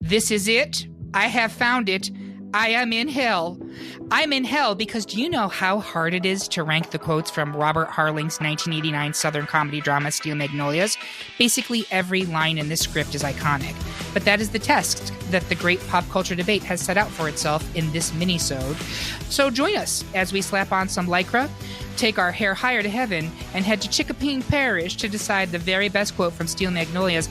This is it. I have found it. I am in hell. I'm in hell because do you know how hard it is to rank the quotes from Robert Harling's 1989 Southern comedy drama Steel Magnolias? Basically every line in this script is iconic. But that is the test that the great pop culture debate has set out for itself in this mini-sode. So join us as we slap on some Lycra, take our hair higher to heaven, and head to Chickapee Parish to decide the very best quote from Steel Magnolias.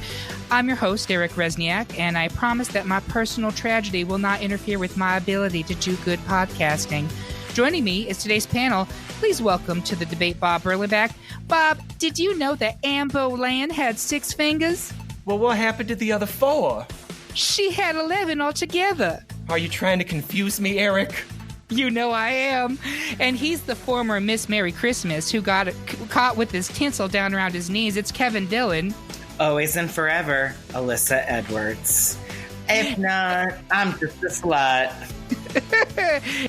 I'm your host, Eric Resniak, and I promise that my personal tragedy will not interfere with my ability to do good podcasting. Joining me is today's panel. Please welcome to the debate Bob Berlenbach. Bob, did you know that Ambo Land had 6 fingers? Well, what happened to the other 4? She had 11 altogether. Are you trying to confuse me, Eric? You know I am. And he's the former Miss Merry Christmas who got caught with his tinsel down around his knees. It's Kevin Dillon. Always and forever, Alyssa Edwards. If not, I'm just a slut.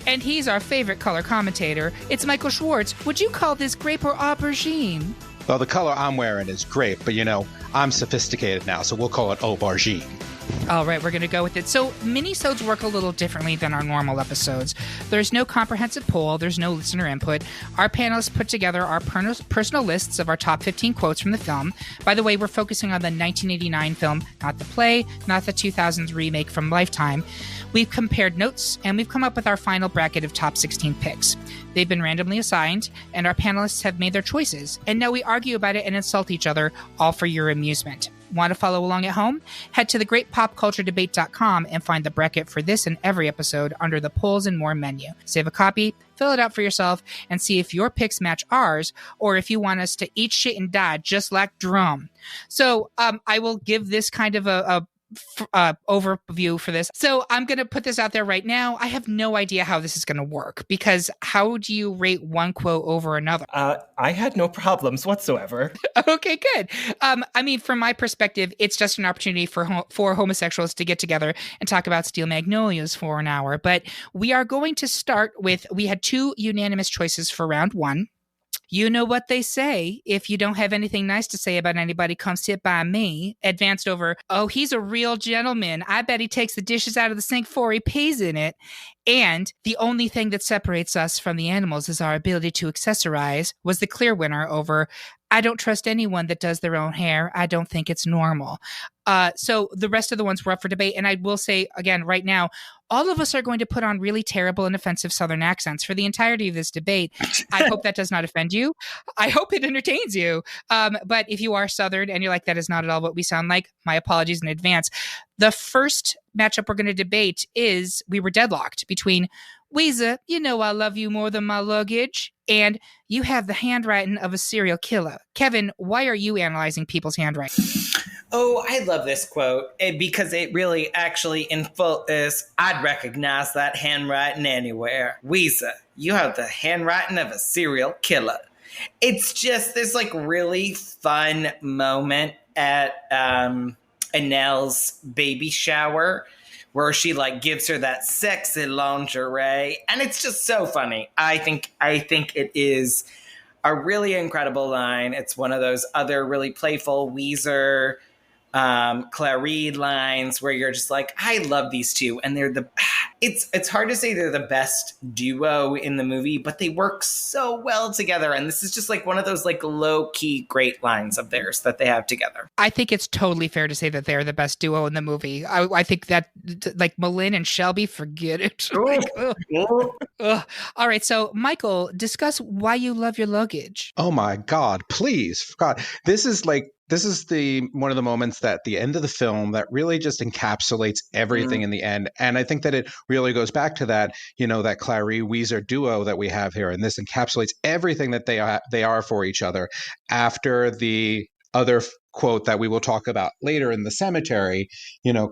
And he's our favorite color commentator. It's Michael Schwartz. Would you call this grape or aubergine? Well, the color I'm wearing is grape, but I'm sophisticated now, so we'll call it aubergine. All right, we're going to go with it. So mini-sodes work a little differently than our normal episodes. There's no comprehensive poll. There's no listener input. Our panelists put together our personal lists of our top 15 quotes from the film. By the way, we're focusing on the 1989 film, not the play, not the 2000s remake from Lifetime. We've compared notes, and we've come up with our final bracket of top 16 picks. They've been randomly assigned, and our panelists have made their choices. And now we argue about it and insult each other, all for your amusement. Want to follow along at home? Head to thegreatpopculturedebate.com and find the bracket for this and every episode under the Polls and More menu. Save a copy, fill it out for yourself, and see if your picks match ours, or if you want us to eat shit and die just like Drum. So I will give this kind of a overview for this. So I'm going to put this out there right now. I have no idea how this is going to work, because how do you rate one quote over another? I had no problems whatsoever. Okay, good. From my perspective, it's just an opportunity for homosexuals to get together and talk about Steel Magnolias for an hour. But we are going to start with, we had 2 unanimous choices for round 1. You know what they say. If you don't have anything nice to say about anybody, come sit by me. Advanced over, oh, he's a real gentleman. I bet he takes the dishes out of the sink before he pees in it. And the only thing that separates us from the animals is our ability to accessorize, was the clear winner over, I don't trust anyone that does their own hair. I don't think it's normal. So the rest of the ones were up for debate. And I will say again, right now, all of us are going to put on really terrible and offensive Southern accents for the entirety of this debate. I hope that does not offend you. I hope it entertains you. But if you are Southern and you're like, that is not at all what we sound like, my apologies in advance. The first matchup we're going to debate is, we were deadlocked between Weezer, you know I love you more than my luggage, and you have the handwriting of a serial killer. Kevin, why are you analyzing people's handwriting? Oh, I love this quote because it really actually in full is, I'd recognize that handwriting anywhere. Weezer, you have the handwriting of a serial killer. It's just this really fun moment at Annelle's baby shower where she gives her that sexy lingerie, and it's just so funny. I think it is a really incredible line. It's one of those other really playful Weezer, Clarice lines where you're just like, I love these two, and they're it's hard to say they're the best duo in the movie, but they work so well together. And this is just one of those low key great lines of theirs that they have together. I think it's totally fair to say that they're the best duo in the movie. I think that Malin and Shelby, forget it. All right. So Michael, discuss why you love your luggage. Oh my God, please. God, this is one of the moments at the end of the film that really just encapsulates everything in the end. And I think that it really goes back to that, that Clarice Weezer duo that we have here. And this encapsulates everything that they are for each other. After the other quote that we will talk about later in the cemetery,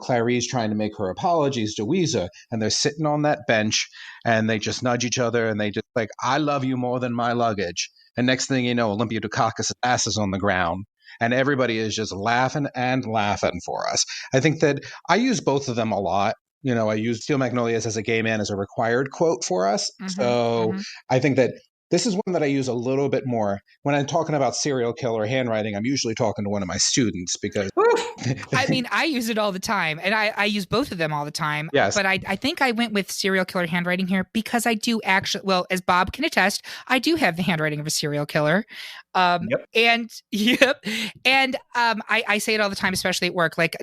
Clarice trying to make her apologies to Weezer, and they're sitting on that bench and they just nudge each other and they just I love you more than my luggage. And next thing you know, Olympia Dukakis' ass is on the ground. And everybody is just laughing and laughing for us. I think that I use both of them a lot. I use Steel Magnolias as a gay man as a required quote for us. I think that This is one that I use a little bit more. When I'm talking about serial killer handwriting, I'm usually talking to one of my students because I mean, I use it all the time, and I use both of them all the time. Yes. But I think I went with serial killer handwriting here because I do actually, well, as Bob can attest, I do have the handwriting of a serial killer. Yep. And yep. And I say it all the time, especially at work. Like,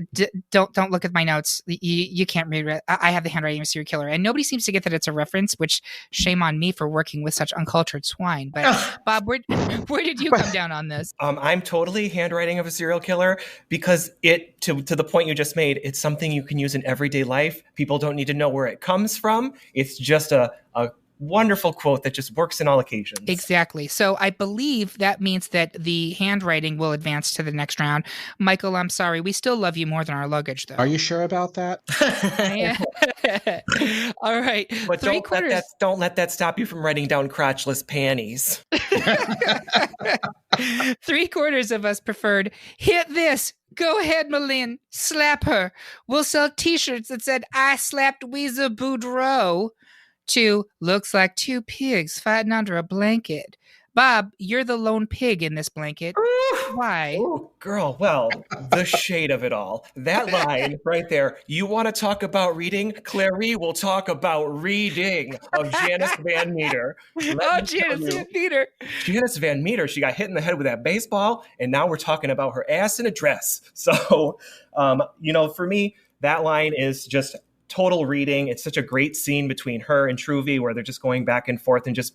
don't look at my notes. You can't read it. I have the handwriting of a serial killer, and nobody seems to get that it's a reference. Which shame on me for working with such uncultured swine. But Bob, where did you come down on this? I'm totally handwriting of a serial killer because it, to the point you just made, it's something you can use in everyday life. People don't need to know where it comes from. It's just a wonderful quote that just works in all occasions. Exactly. So I believe that means that the handwriting will advance to the next round. Michael, I'm sorry. We still love you more than our luggage, though. Are you sure about that? All right. But don't let that stop you from writing down crotchless panties. 3/4 of us preferred hit this. Go ahead, Malin. Slap her. We'll sell t-shirts that said I slapped Weezer Boudreaux. To looks like two pigs fighting under a blanket. Bob, you're the lone pig in this blanket. Why? Oh, girl, well, the shade of it all. That line right there. You want to talk about reading? Clary will talk about reading of Janice Van Meter. Janice Van Meter. Janice Van Meter, she got hit in the head with that baseball, and now we're talking about her ass in a dress. So, for me, that line is just total reading. It's such a great scene between her and Truvy where they're just going back and forth and just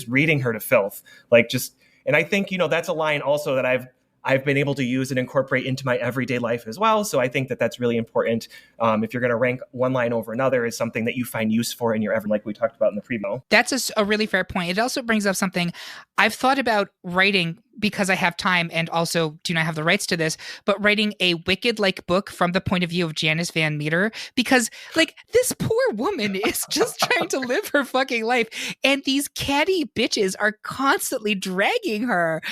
reading her to filth. And I think, that's a line also that I've been able to use and incorporate into my everyday life as well. So I think that that's really important. If you're going to rank one line over another, is something that you find use for in your like we talked about in the preview. That's a really fair point. It also brings up something I've thought about writing because I have time and also do not have the rights to this, but writing a Wicked-like book from the point of view of Janice Van Meter, because this poor woman is just trying to live her fucking life, and these catty bitches are constantly dragging her.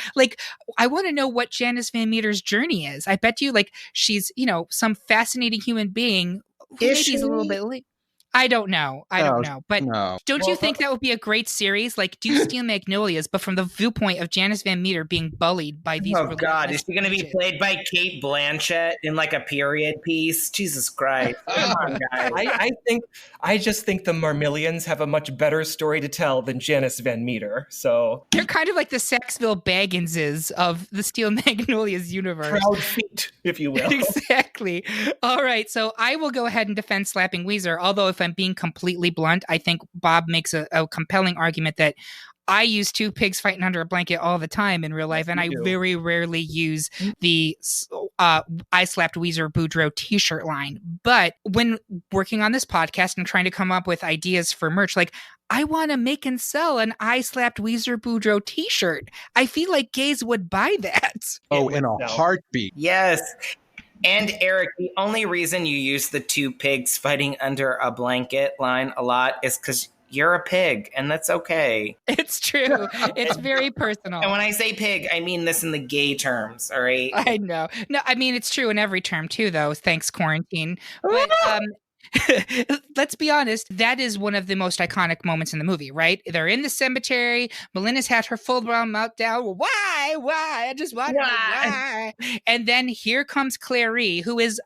I want to know what Janice Van Meter's journey is. I bet you she's, some fascinating human being who maybe is a little bit late. I don't know. But don't you think that would be a great series? Do Steel Magnolias, but from the viewpoint of Janice Van Meter being bullied by these. Oh God, is she going to be played by Kate Blanchett in a period piece? Jesus Christ! Come on, guys. I just think the Marmillions have a much better story to tell than Janice Van Meter. So they're kind of like the Saxville Bagginses of the Steel Magnolias universe. Proud feet, if you will. Exactly. All right, so I will go ahead and defend slapping Weezer, although if I'm being completely blunt, I think Bob makes a compelling argument that I use two pigs fighting under a blanket all the time in real life, and I very rarely use the I slapped Weezer Boudreaux t-shirt line. But when working on this podcast and trying to come up with ideas for merch, I want to make and sell an I slapped Weezer Boudreaux t-shirt. I feel like gays would buy that. Oh, in a heartbeat. Yes. And Eric, the only reason you use the two pigs fighting under a blanket line a lot is because you're a pig, and that's okay. It's true. It's very personal. And when I say pig, I mean this in the gay terms, all right? I know. No, I mean, it's true in every term, too, though, thanks quarantine. But let's be honest, that is one of the most iconic moments in the movie, right? They're in the cemetery. Melinda's had her full-blown meltdown. Why? I just want to know why. And then here comes Clary, who is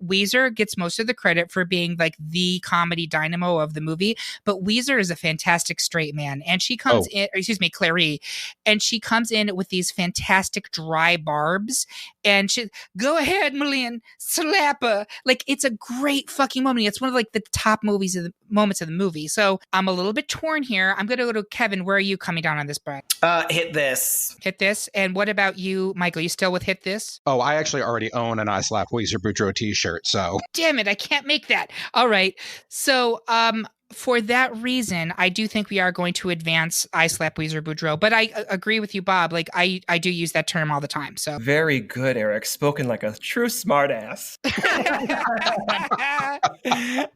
Weezer gets most of the credit for being the comedy dynamo of the movie, but Weezer is a fantastic straight man, and she comes in, Clary, and she comes in with these fantastic dry barbs, and she go ahead, Malin, slap her. It's a great fucking moment. It's one of the top moments of the movie. So I'm a little bit torn here. I'm gonna go to Kevin. Where are you coming down on this, Brad? Hit this. Hit this. And what about you, Michael? You still with hit this? Oh, I actually already own an I Slap Weezer Boudreaux t-shirt, so. Damn it, I can't make that. All right. So, for that reason, I do think we are going to advance I Slap Weezer Boudreaux. But I agree with you, Bob. I do use that term all the time. So very good, Eric. Spoken like a true smartass. All right.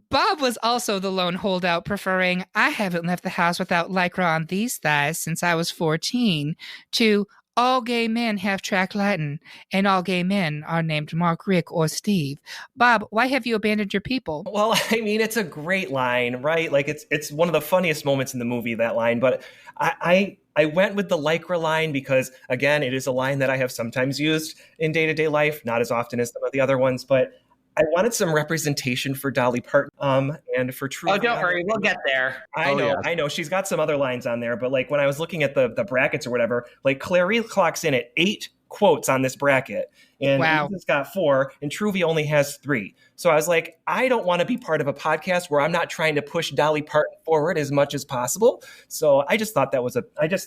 Bob was also the lone holdout, preferring I haven't left the house without Lycra on these thighs since I was 14 to all gay men have track Latin, and all gay men are named Mark, Rick, or Steve. Bob, why have you abandoned your people? Well, I mean, it's a great line, right? Like it's one of the funniest moments in the movie, that line. But I went with the Lycra line because, again, it is a line that I have sometimes used in day-to-day life, not as often as some of the other ones. But I wanted some representation for Dolly Parton, and for True. Oh, don't worry, we'll get there. I know. She's got some other lines on there, but like when I was looking at the brackets or whatever, like Clary clocks in at 8 quotes on this bracket, and Wow. Lisa's got 4, and Truvy only has 3. So I was like, I don't want to be part of a podcast where I'm not trying to push Dolly Parton forward as much as possible. So I just thought that was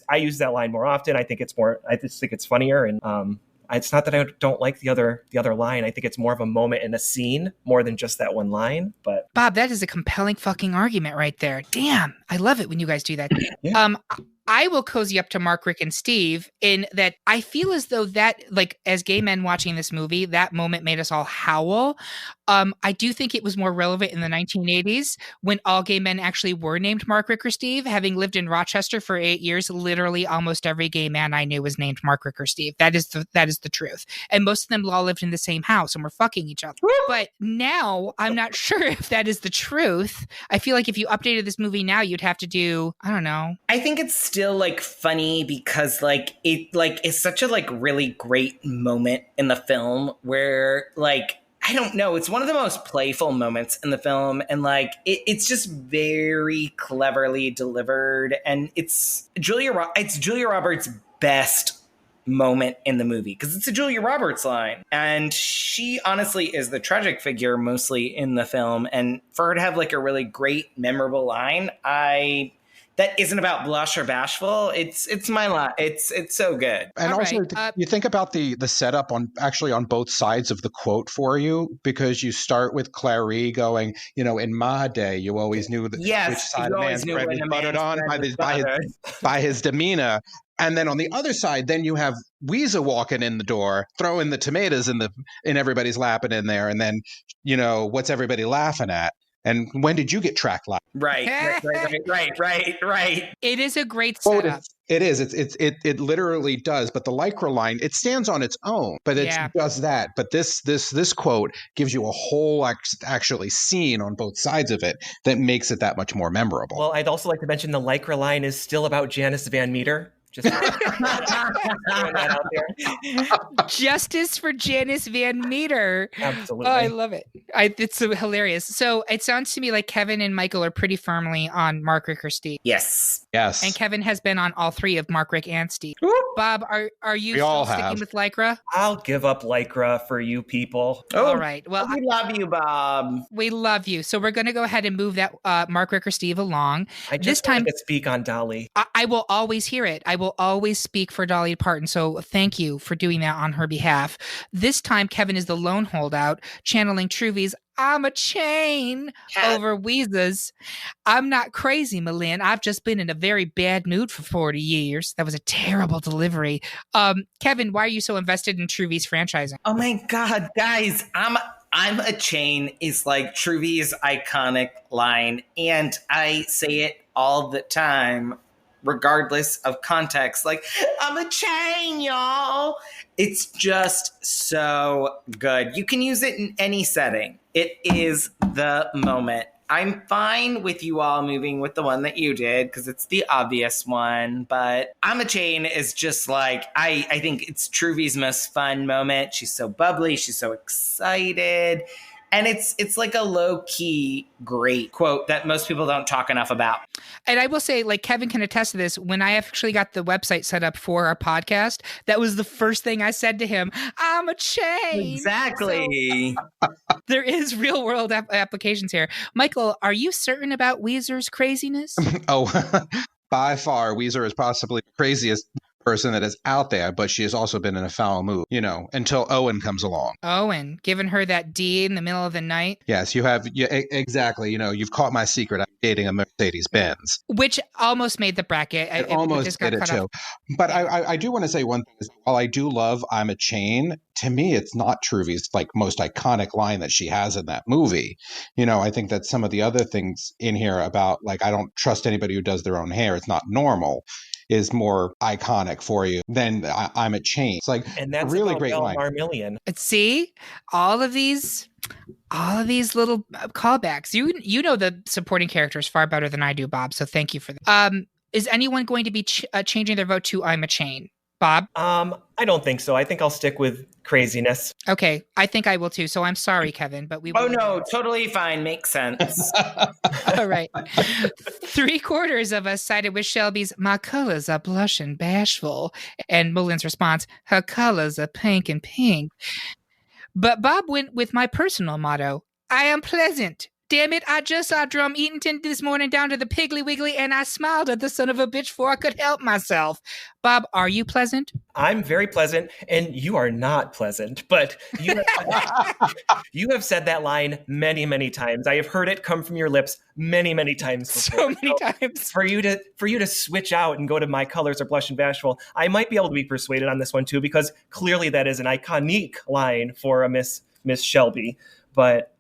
I use that line more often. I just think it's funnier, and it's not that I don't like the other line. I think it's more of a moment in a scene more than just that one line. But Bob, that is a compelling fucking argument right there. Damn, I love it when you guys do that. Yeah. I will cozy up to Mark, Rick, and Steve in that I feel as though that, like, as gay men watching this movie, that moment made us all howl. I do think it was more relevant in the 1980s when all gay men actually were named Mark, Rick, or Steve. Having lived in Rochester for 8 years, literally almost every gay man I knew was named Mark, Rick, or Steve. That is the truth. And most of them all lived in the same house and were fucking each other. But now I'm not sure if that is the truth. I feel like if you updated this movie now, you'd have to do, I don't know. I think it's still like funny because like it like is such a like really great moment in the film where like I don't know, it's one of the most playful moments in the film, and like it's just very cleverly delivered, and it's Julia Roberts' best moment in the movie because it's a Julia Roberts line, and she honestly is the tragic figure mostly in the film, and for her to have like a really great memorable line, that isn't about blush or bashful. It's my line. It's so good. And All also, right, you think about the setup on both sides of the quote for you, because you start with Clary going, in my day, you always knew that Yes, which side you of always man's knew bread when was a buttered man's on bread was by buttered. by his demeanor. And then on the other side, then you have Weezer walking in the door, throwing the tomatoes in everybody's lapping in there, and then what's everybody laughing at? And when did you get track light? Right. it is a great Quote, setup. it is. It literally does. But the Lycra line, it stands on its own. But it does that. But this quote gives you a whole actually scene on both sides of it that makes it that much more memorable. Well, I'd also like to mention the Lycra line is still about Janice Van Meter. Just throwing that out there. Justice for Janice Van Meter. Absolutely. Oh, I love it. It's so hilarious. So it sounds to me like Kevin and Michael are pretty firmly on Mark, Rick, or Steve. Yes. And Kevin has been on all 3 of Mark, Rick, and Steve. Bob, are you still sticking with Lycra? I'll give up Lycra for you people. All right. Well, we love you, Bob. We love you. So we're going to go ahead and move that Mark, Rick, or Steve along. I just wanted to speak on Dolly. I will always hear it. I will always speak for Dolly Parton. So thank you for doing that on her behalf. This time, Kevin is the lone holdout, channeling Truvy's "I'm a chain" over Weeza's "I'm not crazy, Malin. I've just been in a very bad mood for 40 years." That was a terrible delivery. Kevin, why are you so invested in Truvy's franchising? Oh my God, guys, I'm a chain is like Truvy's iconic line, and I say it all the time, regardless of context. Like, I'm a chain, y'all. It's just so good. You can use it in any setting. It is the moment. I'm fine with you all moving with the one that you did because it's the obvious one, but I'm a chain is just like, I think it's Truvy's most fun moment. She's so bubbly. She's so excited. And it's like a low-key great quote that most people don't talk enough about. And I will say, like, Kevin can attest to this. When I actually got the website set up for our podcast, that was the first thing I said to him. I'm a chain. Exactly. So, there is real-world applications here. Michael, are you certain about Weezer's craziness? Oh, by far, Weezer is possibly the craziest person that is out there, but she has also been in a foul mood, until Owen comes along. Owen, giving her that D in the middle of the night. Yes, you have, exactly. You've caught my secret. I'm dating a Mercedes Benz. Which almost made the bracket. It almost did it too. But I do want to say one thing. Is, while I do love "I'm a Chain," to me, it's not Truvy's like most iconic line that she has in that movie. I think that some of the other things in here about like, I don't trust anybody who does their own hair. It's not normal. is more iconic for you than I'm a chain. It's like And a that's really about great Belle line. Marmillion. See, all of these little callbacks. You know the supporting characters far better than I do, Bob. So thank you for that. Is anyone going to be changing their vote to I'm a chain? Bob? I don't think so. I think I'll stick with craziness. Okay, I think I will too. So I'm sorry, Kevin, but we will. Oh, no, totally fine. Makes sense. All right. 3/4 of us sided with Shelby's, my colors are blush and bashful. And Mulin's response, her colors are pink and pink. But Bob went with my personal motto, I am pleasant. Damn it, I just saw Drum Eatonton this morning down to the Piggly Wiggly and I smiled at the son of a bitch before I could help myself. Bob, are you pleasant? I'm very pleasant, and you are not pleasant, but you have said that line many, many times. I have heard it come from your lips many, many times before. So many times. For you to switch out and go to my colors are blush and bashful, I might be able to be persuaded on this one too, because clearly that is an iconic line for a Miss Shelby. But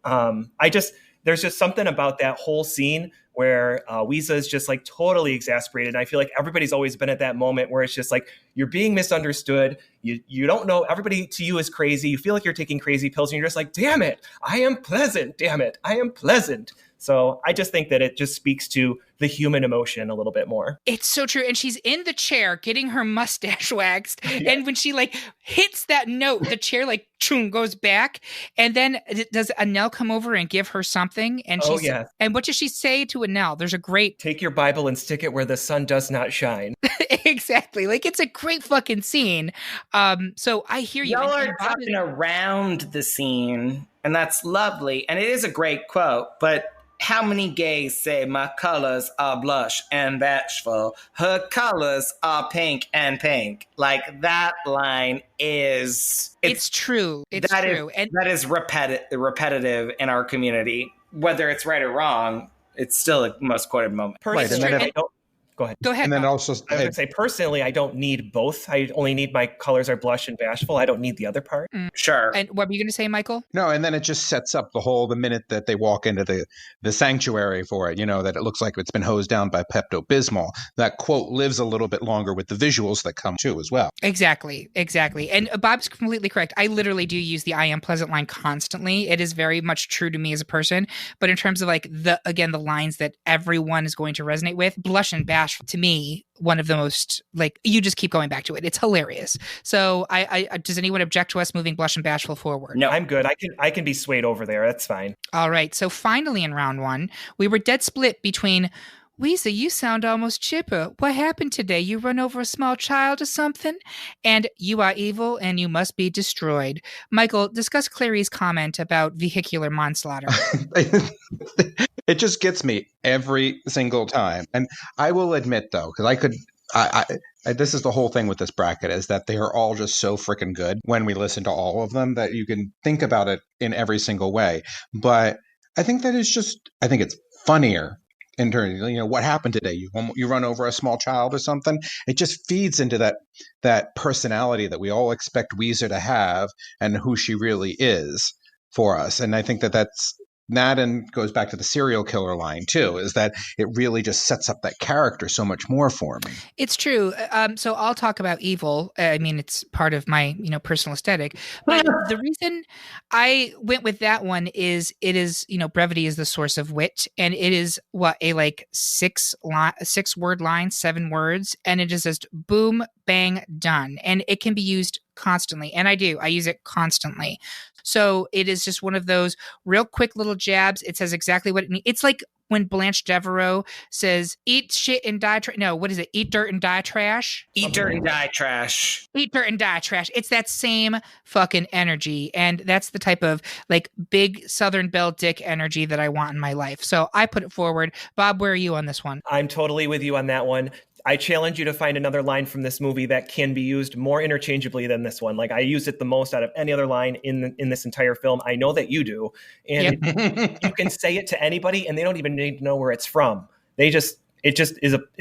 there's just something about that whole scene where Weeza is just like totally exasperated. And I feel like everybody's always been at that moment where it's just like you're being misunderstood. You don't know. Everybody to you is crazy. You feel like you're taking crazy pills and you're just like, damn it, I am pleasant. Damn it, I am pleasant. So I just think that it just speaks to the human emotion a little bit more. It's so true. And she's in the chair getting her mustache waxed. Yeah. And when she like hits that note, the chair like goes back. And then does Anel come over and give her something? And she's, yeah. And what does she say to Anel? There's a great Take your Bible and stick it where the sun does not shine. exactly. Like it's a great fucking scene. So I hear you. Y'all And are Bob talking around the scene, and that's lovely. And it is a great quote, but how many gays say my colors are blush and bashful? Her colors are pink and pink. Like that line is it's true. It's true. And that is repetitive in our community. Whether it's right or wrong, it's still a most quoted moment. Personally, go ahead. Go ahead. And then Bob. also, I would say personally, I don't need both. I only need my colors are blush and bashful. I don't need the other part. Sure. And what were you going to say, Michael? no, and then it just sets up the minute that they walk into the sanctuary for it, that it looks like it's been hosed down by Pepto-Bismol. That quote lives a little bit longer with the visuals that come too as well. Exactly. And Bob's completely correct. I literally do use the I am pleasant line constantly. It is very much true to me as a person. But in terms of like the lines that everyone is going to resonate with, blush and bashful to me, one of the most, like, you just keep going back to it. It's hilarious. So I does anyone object to us moving blush and bashful forward? No, I'm good. I can be swayed over there. That's fine. All right. So finally in round one, we were dead split between Weeza, you sound almost chipper. What happened today? You run over a small child or something? And you are evil and you must be destroyed. Michael, discuss Clary's comment about vehicular manslaughter. It just gets me every single time. And I will admit, though, because this is the whole thing with this bracket, is that they are all just so freaking good when we listen to all of them that you can think about it in every single way. But I think I think it's funnier in terms of, what happened today? You run over a small child or something. It just feeds into that personality that we all expect Weezer to have and who she really is for us. And I think that's that, and goes back to the serial killer line too, is that it really just sets up that character so much more for me. It's true. So I'll talk about evil. I mean, it's part of my, personal aesthetic. But the reason I went with that one is it is, brevity is the source of wit, and it is a 6-word line, 7 words, and it is just boom, bang, done, and it can be used constantly, and I use it constantly. So it is just one of those real quick little jabs. It says exactly what it needs. It's like when Blanche Devereaux says, eat shit and die trash. No, what is it? Eat dirt and die trash? Eat dirt and die trash. Eat dirt and die trash. It's that same fucking energy. And that's the type of like big Southern Belle Dick energy that I want in my life. So I put it forward. Bob, where are you on this one? I'm totally with you on that one. I challenge you to find another line from this movie that can be used more interchangeably than this one. Like, I use it the most out of any other line in this entire film. I know that you do. And you can say it to anybody and they don't even need to know where it's from. It's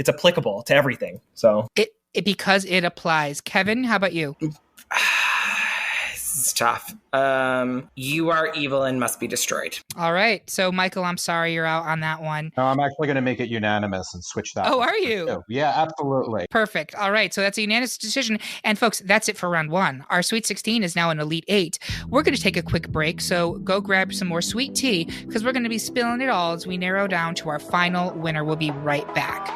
applicable to everything. So it because it applies. Kevin, how about you? This is tough. You are evil and must be destroyed. All right. So, Michael, I'm sorry you're out on that one. No, I'm actually going to make it unanimous and switch that. Oh, one are for you? two. Yeah, absolutely. Perfect. All right. So that's a unanimous decision. And folks, that's it for round one. Our Sweet 16 is now an Elite 8. We're going to take a quick break. So go grab some more sweet tea because we're going to be spilling it all as we narrow down to our final winner. We'll be right back.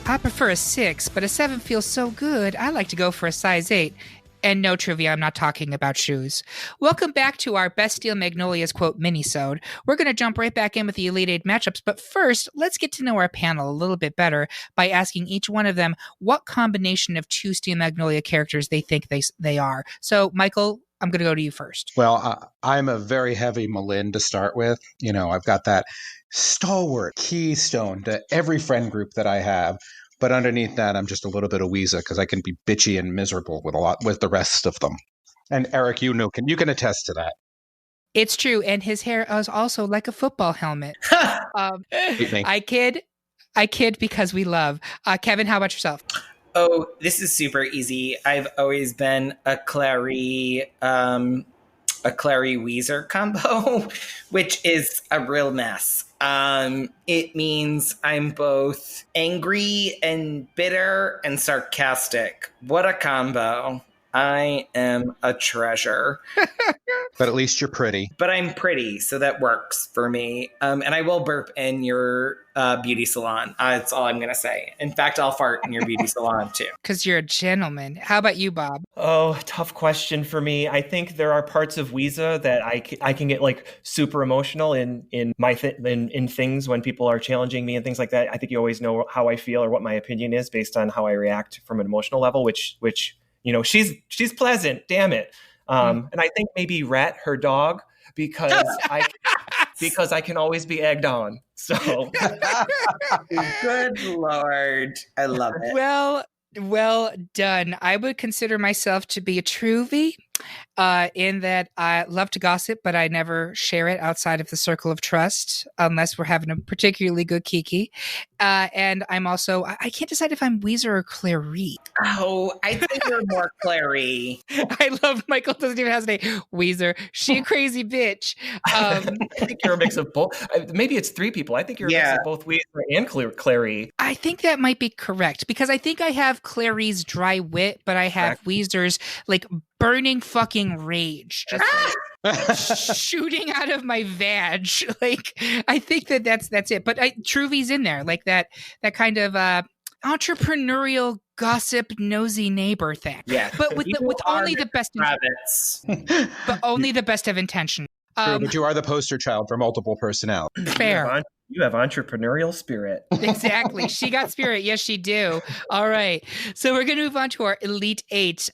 I prefer a 6, but a 7 feels so good, I like to go for a size 8. And no trivia, I'm not talking about shoes. Welcome back to our Best Steel Magnolias quote mini-sode. We're going to jump right back in with the Elite 8 matchups, but first, let's get to know our panel a little bit better by asking each one of them what combination of 2 Steel Magnolia characters they think they are. So, Michael, I'm going to go to you first. Well, I'm a very heavy Malin to start with. You know, I've got that stalwart keystone to every friend group that I have. But underneath that, I'm just a little bit of Weezer because I can be bitchy and miserable with the rest of them. And Eric, you can attest to that. It's true, and his hair is also like a football helmet. I kid because we love. Kevin, how about yourself? Oh, this is super easy. I've always been a Clary Weezer combo, which is a real mess. It means I'm both angry and bitter and sarcastic. What a combo. I am a treasure. But at least you're pretty. But I'm pretty, so that works for me. And I will burp in your beauty salon. That's all I'm going to say. In fact, I'll fart in your beauty salon, too. Because you're a gentleman. How about you, Bob? Oh, tough question for me. I think there are parts of Weezer that I can get like super emotional in things when people are challenging me and things like that. I think you always know how I feel or what my opinion is based on how I react from an emotional level, which you know, she's pleasant, damn it. And I think maybe Rat, her dog, because I can always be egged on. So good Lord. I love it. Well done. I would consider myself to be a Truvy, in that I love to gossip, but I never share it outside of the circle of trust unless we're having a particularly good kiki. And I'm also, I can't decide if I'm Weezer or Clary. Oh, I think you're more Clary. I love Michael doesn't even hesitate. Weezer, she a crazy bitch. I think you're a mix of both. Maybe it's 3 people. I think you're a mix of both Weezer and Clary. I think that might be correct because I think I have Clary's dry wit, but I have Weezer's like burning fucking rage, just like, shooting out of my vag. Like I think that's it. But Truvy's in there, like that kind of entrepreneurial gossip nosy neighbor thing. Yeah, but with only the best but only the best of intention. True, but you are the poster child for multiple personality. Fair. You have entrepreneurial spirit. Exactly. She got spirit. Yes, she do. All right. So we're going to move on to our Elite 8.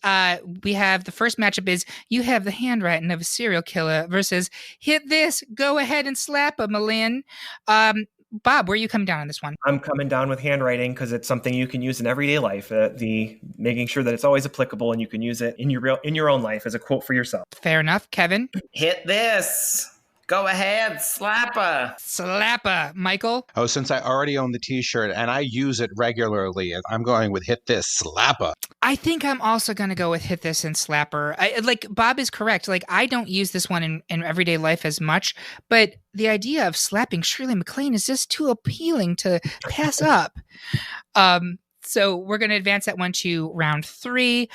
We have the first matchup is you have the handwriting of a serial killer versus hit this, go ahead and slap a Malin. Bob, where are you coming down on this one? I'm coming down with handwriting because it's something you can use in everyday life. The making sure that it's always applicable and you can use it in your own life as a quote for yourself. Fair enough. Kevin? Hit this. Go ahead, slapper. Slapper. Michael? Oh, since I already own the t-shirt and I use it regularly, I'm going with hit this, slapper. I think I'm also going to go with hit this and slapper. Like Bob is correct. Like I don't use this one in everyday life as much, but the idea of slapping Shirley MacLaine is just too appealing to pass up. So we're going to advance that one to round 3.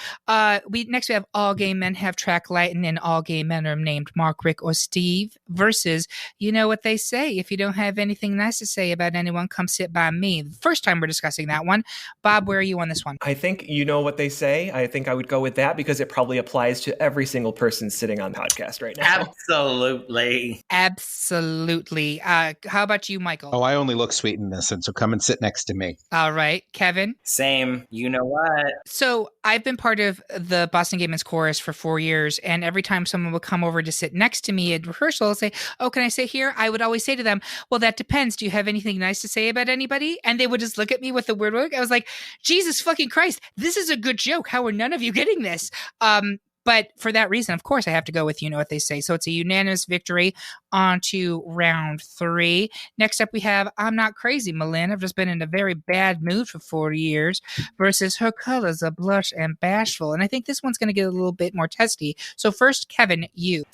We have All Gay Men Have Track Lighting and All Gay Men Are Named Mark, Rick, or Steve versus you know what they say. If you don't have anything nice to say about anyone, come sit by me. First time we're discussing that one. Bob, where are you on this one? I think you know what they say. I think I would go with that because it probably applies to every single person sitting on the podcast right now. Absolutely. Absolutely. How about you, Michael? Oh, I only look sweet and innocent, so come and sit next to me. All right. Kevin? Same. You know what? So I've been part of the Boston Gay Men's Chorus for 4 years, and every time someone would come over to sit next to me at rehearsal, say, "Oh, can I sit here?" I would always say to them, "Well, that depends. Do you have anything nice to say about anybody?" And they would just look at me with a weird look. I was like, "Jesus fucking Christ, this is a good joke. How are none of you getting this?" But for that reason, of course, I have to go with You Know What They Say. So it's a unanimous victory. On to round 3. Next up, we have I'm Not Crazy, Malin. I've just been in a very bad mood for 40 years versus Her Colors Are Blush and Bashful. And I think this one's going to get a little bit more testy. So first, Kevin, you.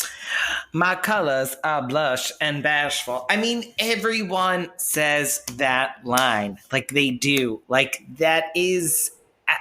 My colors are blush and bashful. I mean, everyone says that line. Like, they do. Like, that is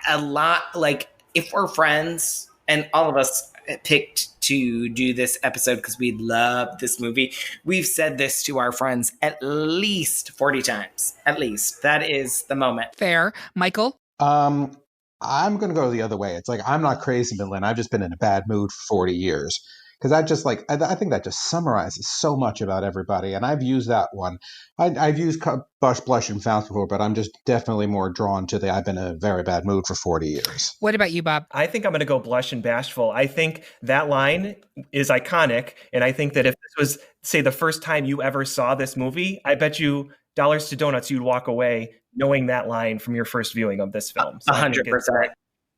a lot. Like, if we're friends and all of us picked to do this episode because we love this movie, we've said this to our friends at least 40 times. At least. That is the moment. Fair. Michael? I'm going to go the other way. It's like, I'm not crazy, Midland. I've just been in a bad mood for 40 years. Because I think that just summarizes so much about everybody. And I've used that one. I've used blush, and fountain before, but I'm just definitely more drawn to I've been in a very bad mood for 40 years. What about you, Bob? I think I'm going to go blush and bashful. I think that line is iconic. And I think that if this was, say, the first time you ever saw this movie, I bet you dollars to donuts, you'd walk away knowing that line from your first viewing of this film. So 100%.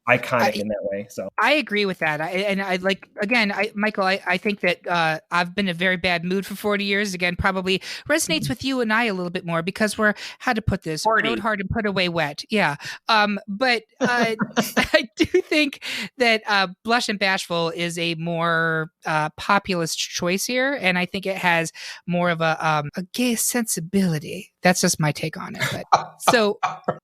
Iconic in that way. So I agree with that. Michael, I think that I've been in a very bad mood for 40 years. Again, probably resonates with you and I a little bit more because we're, how to put this, 40. rode hard and put away wet. Yeah. But I do think that Blush and Bashful is a more populist choice here. And I think it has more of a gay sensibility. That's just my take on it. But so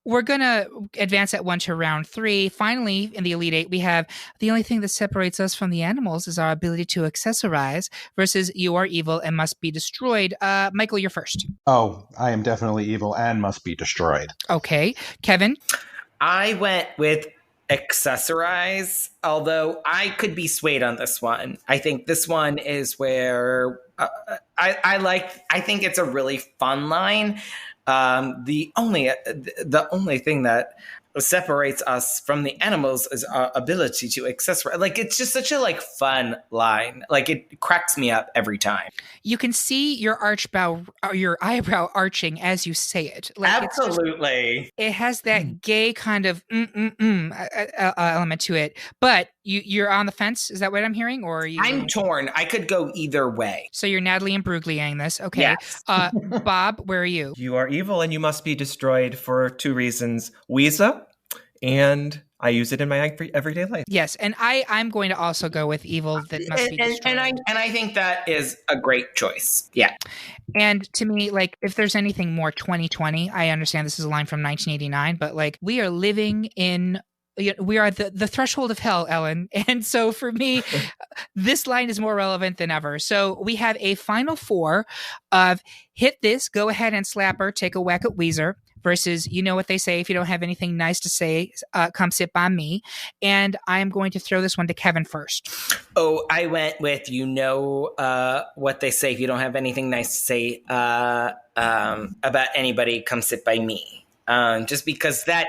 we're going to advance that one to round 3. Finally, in the Elite 8, we have the only thing that separates us from the animals is our ability to accessorize versus you are evil and must be destroyed. Michael, you're first. Oh, I am definitely evil and must be destroyed. Okay. Kevin? I went with accessorize, although I could be swayed on this one. I think this one is where I think it's a really fun line. The only thing that separates us from the animals is our ability to accessorize. Like, it's just such a fun line. Like, it cracks me up every time. You can see your your eyebrow arching as you say it. Like, absolutely. It has that gay kind of element to it. But you're on the fence. Is that what I'm hearing? Or are you? I'm torn. I could go either way. So you're Natalie and Bruglia-ing this. Okay. Yes. Bob, where are you? You are evil and you must be destroyed for 2 reasons. Weeza, and I use it in my everyday life. Yes, and I'm going to also go with evil that must be destroyed. And I think that is a great choice. Yeah. And to me, if there's anything more 2020, I understand this is a line from 1989, but we are living in we are the threshold of hell, Ellen. And so for me, this line is more relevant than ever. So we have a final 4 of hit this, go ahead and slap her, take a whack at Weezer, versus You Know What They Say. If you don't have anything nice to say, come sit by me. And I'm going to throw this one to Kevin first. Oh, I went with You Know What They Say. If you don't have anything nice to say about anybody, come sit by me. Just because that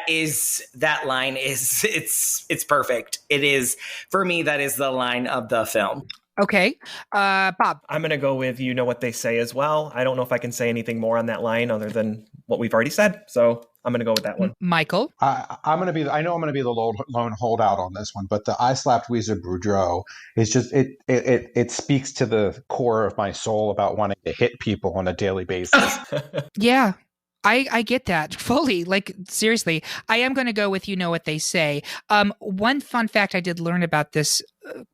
line is it's perfect. It is, for me, that is the line of the film. Okay. Bob. I'm going to go with You Know What They Say as well. I don't know if I can say anything more on that line other than what we've already said. So I'm going to go with that one. Michael. I'm going to be the lone holdout on this one, but the I slapped Weezer Boudreaux is just, it speaks to the core of my soul about wanting to hit people on a daily basis. Yeah. I get that fully. Seriously, I am going to go with You Know What They Say. One fun fact I did learn about this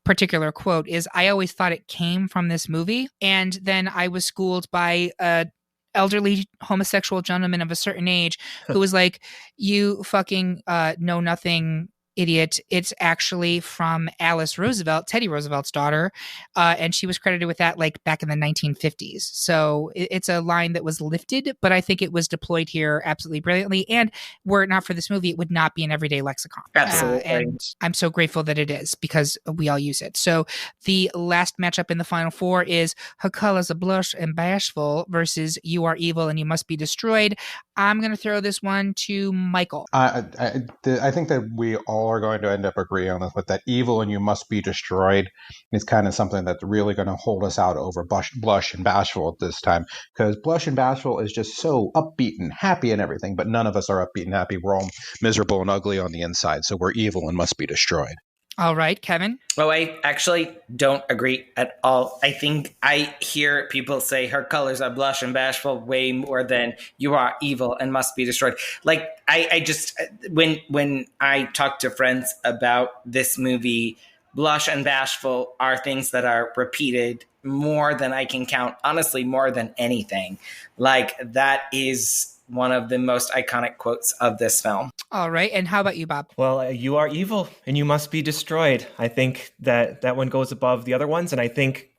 particular quote is I always thought it came from this movie. And then I was schooled by a elderly homosexual gentleman of a certain age who was like, you fucking know nothing idiot. It's actually from Alice Roosevelt, Teddy Roosevelt's daughter, and she was credited with that like back in the 1950s. So it's a line that was lifted, but I think it was deployed here absolutely brilliantly. And were it not for this movie, it would not be an everyday lexicon. Absolutely. And I'm so grateful that it is because we all use it. So the last matchup in the final four is Her Colors Are Blush and Bashful versus You Are Evil and You Must Be Destroyed. I'm going to throw this one to Michael. I think that we all are going to end up agreeing on this, but that Evil and You Must Be Destroyed is kind of something that's really going to hold us out over Blush and Bashful at this time, because Blush and Bashful is just so upbeat and happy and everything, but none of us are upbeat and happy. We're all miserable and ugly on the inside, so we're evil and must be destroyed. All right, Kevin. Oh, I actually don't agree at all. I think I hear people say Her Colors Are Blush and Bashful way more than You Are Evil and Must Be Destroyed. Like, I just, when I talk to friends about this movie, Blush and Bashful are things that are repeated more than I can count. Honestly, more than anything. Like, that is one of the most iconic quotes of this film. All right. And how about you, Bob? Well, you are evil and you must be destroyed. I think that one goes above the other ones. And I think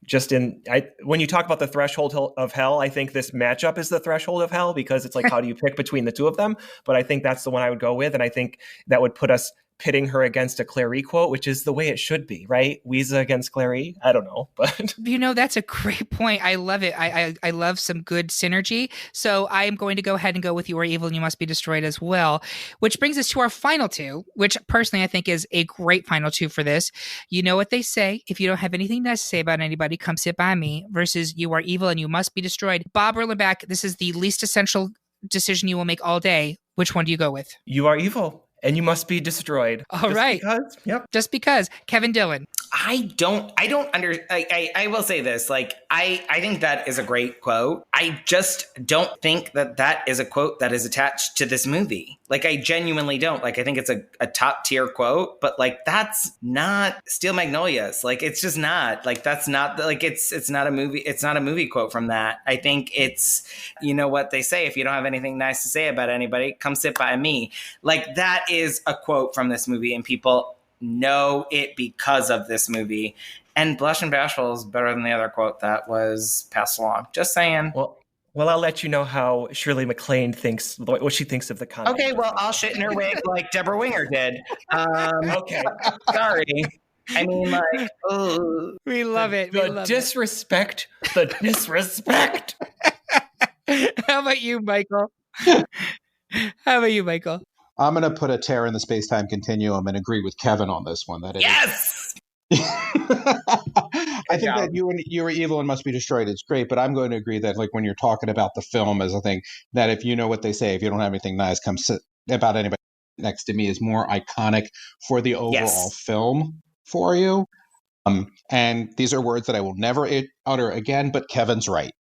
when you talk about the threshold of hell, I think this matchup is the threshold of hell, because it's like, how do you pick between the two of them? But I think that's the one I would go with. And I think that would put us pitting her against a Clary quote, which is the way it should be, right? Weeza against Clary. I don't know, but that's a great point. I love it. I love some good synergy. So I am going to go ahead and go with You Are Evil and You Must Be Destroyed as well, which brings us to our final two, which personally I think is a great final two for this. You know what they say: if you don't have anything nice to say about anybody, come sit by me, versus You Are Evil and You Must Be Destroyed. Bob Erlenbach, this is the least essential decision you will make all day. Which one do you go with? You are evil and you must be destroyed. All right. Just because. Kevin Dillon. I will say this, like, I think that is a great quote. I just don't think that is a quote that is attached to this movie. Like, I genuinely don't. Like, I think it's a top tier quote, but like, that's not Steel Magnolias. Like, it's just not. Like, that's not, like, it's not a movie. It's not a movie quote from that. I think it's, you know what they say: if you don't have anything nice to say about anybody, come sit by me. Like, that is a quote from this movie, and people know it because of this movie. And Blush and Bashful is better than the other quote that was passed along. Just saying. Well, I'll let you know how Shirley MacLaine thinks, what she thinks of the comment. Okay, well, I'll shit in her wig like Deborah Winger did. Okay. Sorry. I mean, like, ugh. We love it. The disrespect. How about you, Michael? I'm going to put a tear in the space-time continuum and agree with Kevin on this one. Yes! I think that you are evil and must be destroyed. It's great, but I'm going to agree that, like, when you're talking about the film as a thing, that if you know what they say, if you don't have anything nice, come sit about anybody next to me, is more iconic for the overall film for you. And these are words that I will never utter again, but Kevin's right.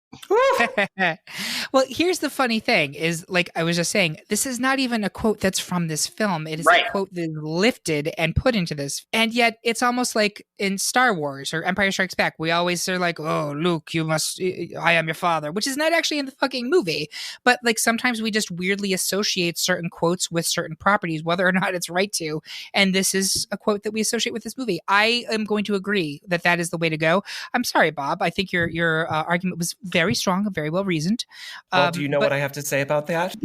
Well, here's the funny thing is, like I was just saying, this is not even a quote that's from this film. It is a quote that is lifted and put into this. And yet it's almost like in Star Wars or Empire Strikes Back, we always are like, oh, Luke, I am your father, which is not actually in the fucking movie. But like, sometimes we just weirdly associate certain quotes with certain properties, whether or not it's right to. And this is a quote that we associate with this movie. I am going to agree that is the way to go. I'm sorry, Bob. I think your argument was very strong and very well reasoned. Well, do you know what I have to say about that?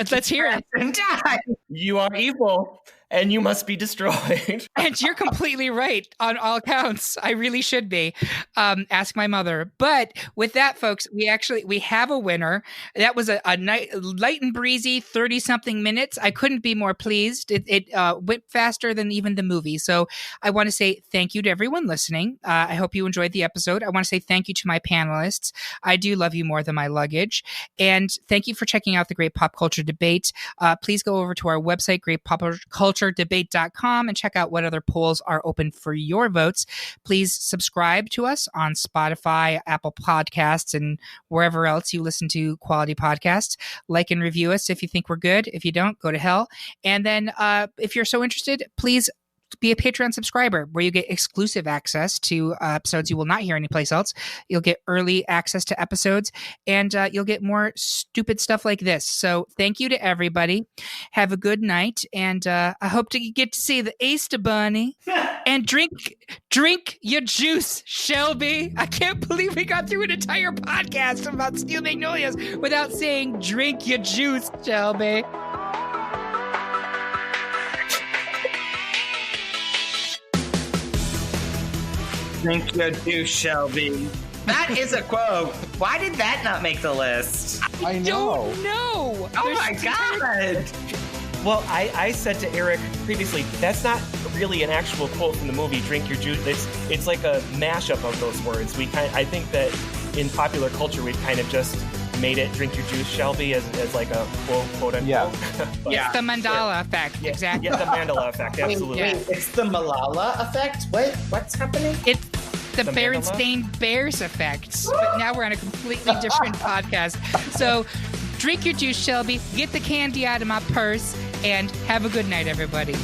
Let's hear it. You are evil and you must be destroyed. And you're completely right on all counts. I really should be. Ask my mother. But with that, folks, we have a winner. That was a light and breezy 30-something minutes. I couldn't be more pleased. It went faster than even the movie. So I want to say thank you to everyone listening. I hope you enjoyed the episode. I want to say thank you to my panelists. I do love you more than my luggage. And thank you for checking out the Great Pop Culture Debate. Please go over to our website, greatpopculturedebate.com, and check out what other polls are open for your votes. Please subscribe to us on Spotify, Apple Podcasts, and wherever else you listen to quality podcasts. Like and review us if you think we're good. If you don't, go to hell. And then if you're so interested, please be a Patreon subscriber where you get exclusive access to episodes you will not hear anyplace else. You'll get early access to episodes, and you'll get more stupid stuff like this. So thank you to everybody. Have a good night, and I hope to get to see the Easter Bunny. And drink your juice, Shelby. I can't believe we got through an entire podcast about Steel Magnolias without saying drink your juice, Shelby. Drink your juice, Shelby. That is a quote. Why did that not make the list? I know. Don't know. Oh my God. Well, I said to Eric previously, that's not really an actual quote from the movie "Drink Your Juice." It's like a mashup of those words. I think that in popular culture we've kind of just made it "Drink Your Juice, Shelby" as like a quote unquote. Yeah. It's the Mandela effect. Yeah, Exactly. Yeah, the Mandela effect. Absolutely. Wait, it's the Malala effect? What's happening? It's the The Berenstain Bears effect. But now we're on a completely different podcast. So drink your juice, Shelby. Get the candy out of my purse. And have a good night, everybody.